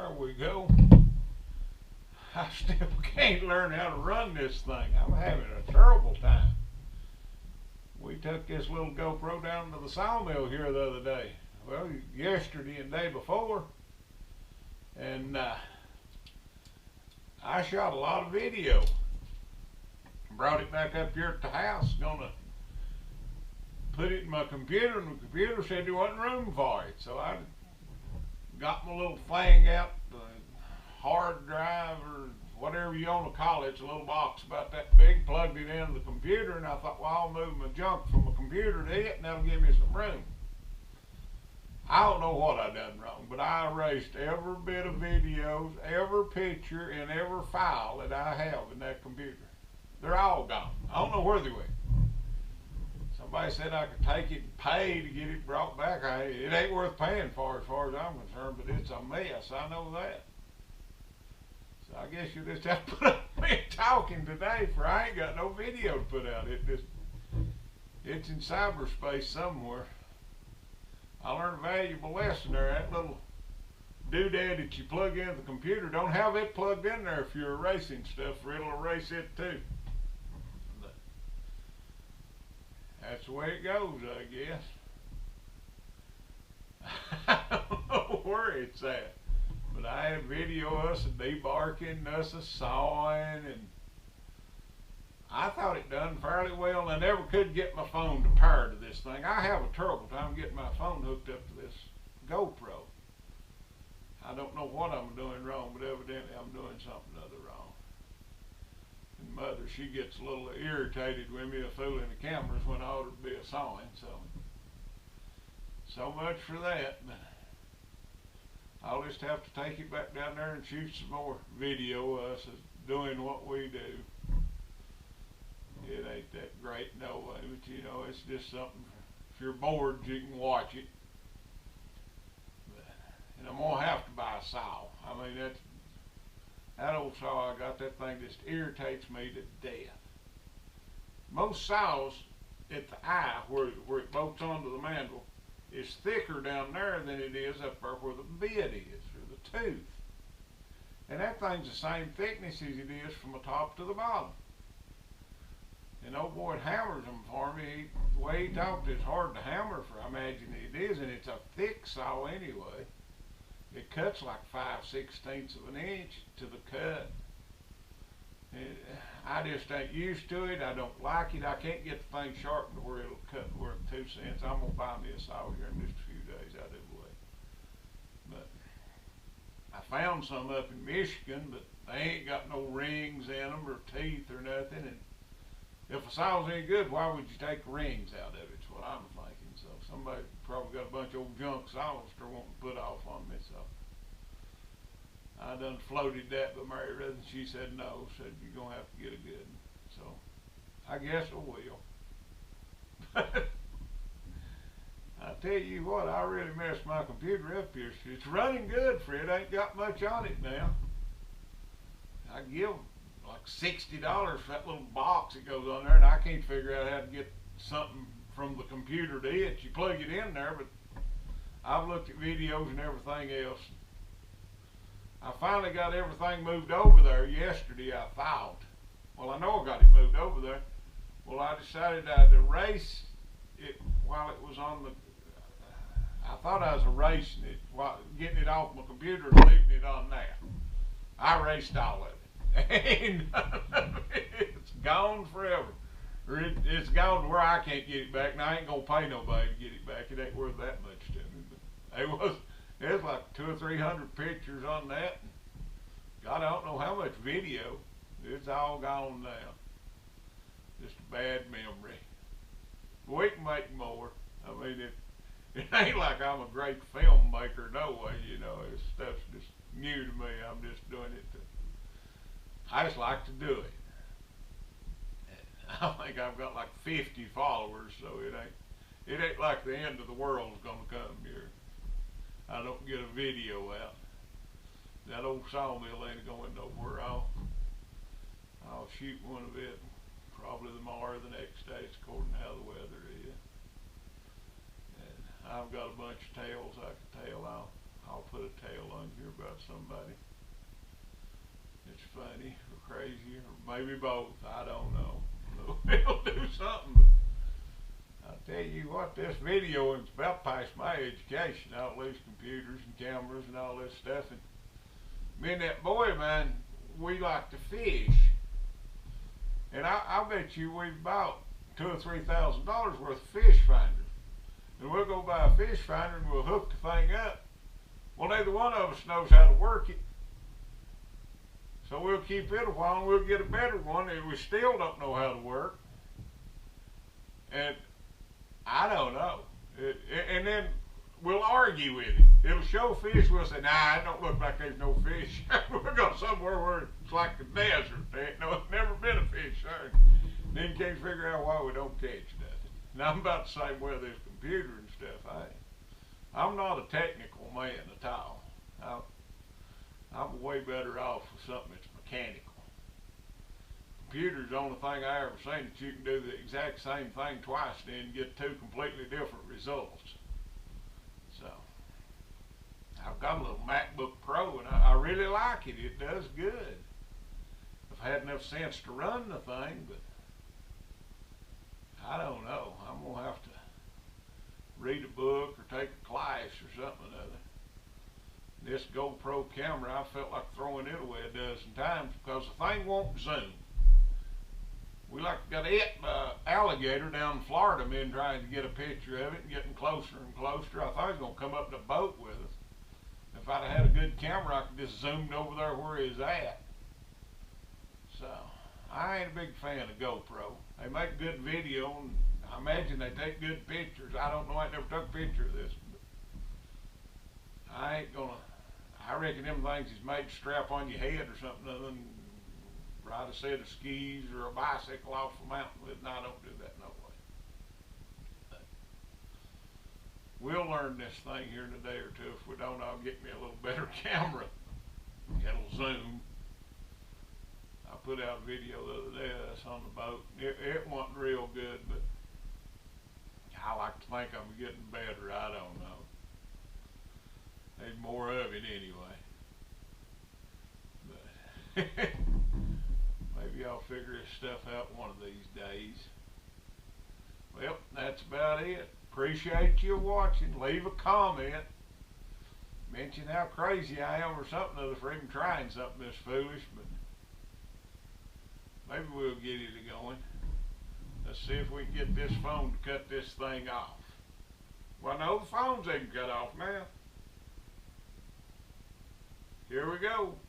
There we go. I still can't learn how to run this thing. I'm having a terrible time. We took this little GoPro down to the sawmill here the other day. Well, yesterday and day before. And I shot a lot of video. Brought it back up here at the house. Gonna put it in my computer, and the computer said there wasn't room for it. So I got my little thing out, the hard drive or whatever you want to call it. It's a little box about that big, plugged it into the computer, and I thought, well, I'll move my junk from the computer to it, and that'll give me some room. I don't know what I done wrong, but I erased every bit of videos, every picture, and every file that I have in that computer. They're all gone. I don't know where they went. Somebody said I could take it and pay to get it brought back. It ain't worth paying for as far as I'm concerned, but it's a mess. I know that. So I guess you just have to put up with me talking today, for I ain't got no video to put out. It's in cyberspace somewhere. I learned a valuable lesson there. That little doodad that you plug into the computer, don't have it plugged in there if you're erasing stuff, or it'll erase it too. But that's the way it goes, I guess. I don't know where it's at, but I had video of us debarking, us sawing, and I thought it done fairly well, and I never could get my phone to power to this thing. I have a terrible time getting my phone hooked up to this GoPro. I don't know what I'm doing wrong, but evidently I'm doing something other wrong. And Mother, she gets a little irritated with me fooling the cameras when I ought to be a sawing, so much for that. But I'll just have to take it back down there and shoot some more video of us doing what we do. It ain't that great, no way, but you know, it's just something. If you're bored, you can watch it. And I'm gonna have to buy a saw. I mean, that old saw I got, that thing just irritates me to death. Most saws at the eye, where it bolts onto the mandrel, is thicker down there than it is up there where the bit is, or the tooth. And that thing's the same thickness as it is from the top to the bottom. And old boy hammers them for me. The way he talked, it's hard to hammer for, I imagine it is, and it's a thick saw anyway. It cuts like 5/16 of an inch to the cut. And I just ain't used to it. I don't like it. I can't get the thing sharpened to where it'll cut worth 2 cents. I'm gonna buy me a saw here in just a few days, I do believe. But I found some up in Michigan, but they ain't got no rings in them or teeth or nothing. And if a saw's any good, why would you take the rings out of it? Is what I'm thinking. So somebody probably got a bunch of old junk saws they're wanting to put off on me. So I done floated that, but Mary Ruth, she said no. Said you're gonna have to get a good one. So I guess I will. I tell you what, I really messed my computer up here. It's running good, Fred. Ain't got much on it now. I give like $60 for that little box that goes on there, and I can't figure out how to get something from the computer to it. You plug it in there, but I've looked at videos and everything else. I finally got everything moved over there yesterday, I thought. Well, I know I got it moved over there. Well, I decided I'd erase it while it was on the, I thought I was erasing it, while getting it off my computer and leaving it on there. I erased all of it. And it's gone forever. Or it's gone to where I can't get it back, and I ain't gonna pay nobody to get it back. It ain't worth that much to me. But there's like 200 or 300 pictures on that. God, I don't know how much video. It's all gone now. Just a bad memory. We can make more. I mean, it ain't like I'm a great filmmaker, no way. You know, this stuff's just new to me. I'm just doing it I just like to do it. I think I've got like 50 followers, so it ain't like the end of the world's gonna come here. I don't get a video out. That old sawmill ain't going nowhere. I'll shoot one of it probably tomorrow or the next day, according to how the weather is. And I've got a bunch of tales I can tell. I'll I'll put a tale on here about somebody that's funny or crazy or maybe both. I don't know. We'll do something. But I'll tell you what, this video is about past my education. I don't lose computers and cameras and all this stuff. And me and that boy of mine, we like to fish. And I bet you we've bought $2,000 or $3,000 worth of fish finders. And we'll go buy a fish finder and we'll hook the thing up. Well, neither one of us knows how to work it. So we'll keep it a while and we'll get a better one and we still don't know how to work. And I don't know. And then we'll argue with it. It'll show fish, we'll say, nah, it don't look like there's no fish. We'll go somewhere where it's like the desert. There ain't never been a fish there. Then you can't figure out why we don't catch nothing. And I'm about the same way with this computer and stuff. I'm not a technical man at all. I'm way better off with something that's mechanical. Computer's the only thing I ever seen that you can do the exact same thing twice and get two completely different results. So, I've got a little MacBook Pro and I really like it. It does good. I've had enough sense to run the thing, but I don't know. I'm going to have to read a book or take a class or something or other. This GoPro camera, I felt like throwing it away a dozen times because the thing won't zoom. We got an alligator down in Florida, men trying to get a picture of it and getting closer and closer. I thought he was going to come up in a boat with us. If I'd have had a good camera, I could just zoom over there where he's at. So, I ain't a big fan of GoPro. They make good video, and I imagine they take good pictures. I don't know, I never took a picture of this. But I ain't gonna, I reckon them things is made to strap on your head or something other than ride a set of skis or a bicycle off a mountain with. No, I don't do that no way. But we'll learn this thing here in a day or two. If we don't, I'll get me a little better camera. It'll zoom. I put out a video the other day of us on the boat. It wasn't real good, but I like to think I'm getting better. I don't know. There's more of it anyway. But maybe I'll figure this stuff out one of these days. Well, that's about it. Appreciate you watching. Leave a comment. Mention how crazy I am or something other for even trying something this foolish, but maybe we'll get it going. Let's see if we can get this phone to cut this thing off. Well, no, the phone's even cut off now. Here we go.